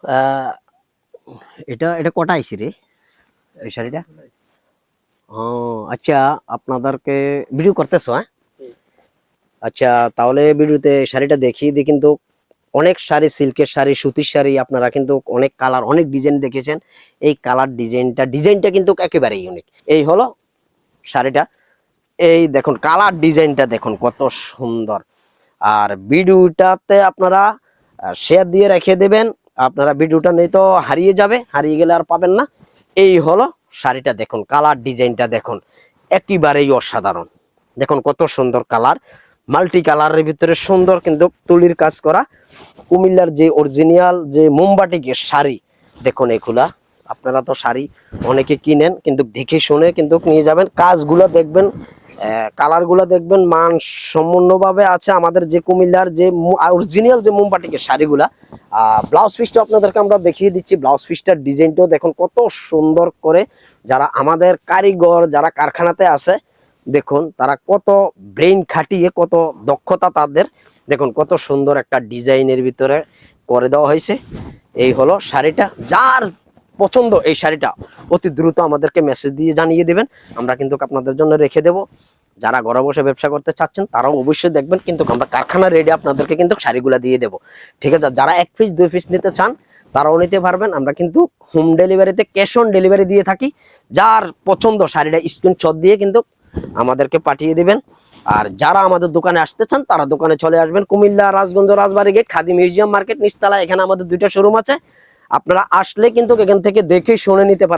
আহ, এটা এটা কটা আইছি রে এই শাড়িটা? ও আচ্ছা, আপনাদেরকে ভিডিও করতেছো? হ্যাঁ, আচ্ছা, তাহলে ভিডিওতে শাড়িটা দেখিয়ে দিই। কিন্তু অনেক শাড়ি, সিল্কের শাড়ি, সুতির শাড়ি, আপনারা কিন্তু অনেক কালার, অনেক ডিজাইন দেখেছেন। এই কালার ডিজাইনটা কিন্তু একেবারে ইউনিক। এই হলো শাড়িটা। এই দেখুন কালার ডিজাইনটা দেখুন কত সুন্দর। আর ভিডিওটাতে আপনারা শেয়ার দিয়ে রেখে দেবেন। আপনারা ভিডিওটা নেই তো হারিয়ে যাবে, হারিয়ে গেলে আর পাবেন না। এই হলো শাড়িটা, দেখুন কালার ডিজাইনটা দেখুন, একেবারেই অসাধারণ। দেখুন কত সুন্দর কালার, মাল্টি কালারের ভিতরে সুন্দর কিন্তু তুলির কাজ করা। কুমিল্লার যে অরিজিনাল যে মোমবাটিকের শাড়ি, দেখুন এগুলা। আপনারা তো শাড়ি অনেকে কিনেন, কিন্তু দেখে শুনে কিন্তু নিয়ে যাবেন। কাজগুলো দেখবেন, কালারগুলো দেখবেন, মান সম্পূর্ণভাবে আছে আমাদের যে কুমিল্লার যে অরিজিনাল যে মোমবাটিকের শাড়িগুলা। ব্লাউজ পিসটা আপনাদেরকে আমরা দেখিয়ে দিচ্ছি। ব্লাউজ পিসটার ডিজাইনটাও দেখুন কত সুন্দর করে। যারা আমাদের কারিগর, যারা কারখানাতে আছে, দেখুন তারা কত ব্রেইন খাটিয়ে, কত দক্ষতা তাদের, দেখুন কত সুন্দর একটা ডিজাইনের ভিতরে করে দেওয়া হয়েছে। এই হলো শাড়িটা। যার পছন্দ এই শাড়িটা অতি দ্রুত আমাদেরকে মেসেজ দিয়ে জানিয়ে দেবেন, আমরা কিন্তু আপনাদের জন্য রেখে দেব। যারা ঘরে বসে ব্যবসা করতে চাচ্ছেন তারাও অবশ্যই দেখবেন, কিন্তু আমরা কারখানা রেডি আপনাদেরকে কিন্তু শাড়িগুলা দিয়ে দেব। ঠিক আছে, যারা 1 পিস 2 পিস নিতে চান তারাও নিতে পারবেন। আমরা কিন্তু হোম ডেলিভারিতে ক্যাশ অন ডেলিভারি দিয়ে থাকি। যার পছন্দ শাড়িটা স্ক্রিনশট দিয়ে কিন্তু আমাদেরকে পাঠিয়ে দিবেন। আর যারা আমাদের দোকানে আসতে চান তারা দোকানে চলে আসবেন। কুমিল্লা রাজগঞ্জ রাজবাড়ী গেট খাদি মিউজিয়াম মার্কেট নিচতলা, এখানে আমাদের 2টা শোরুম আছে। আপনারা আসলে কিন্তু এখান থেকে দেখে শুনে নিতে পারেন।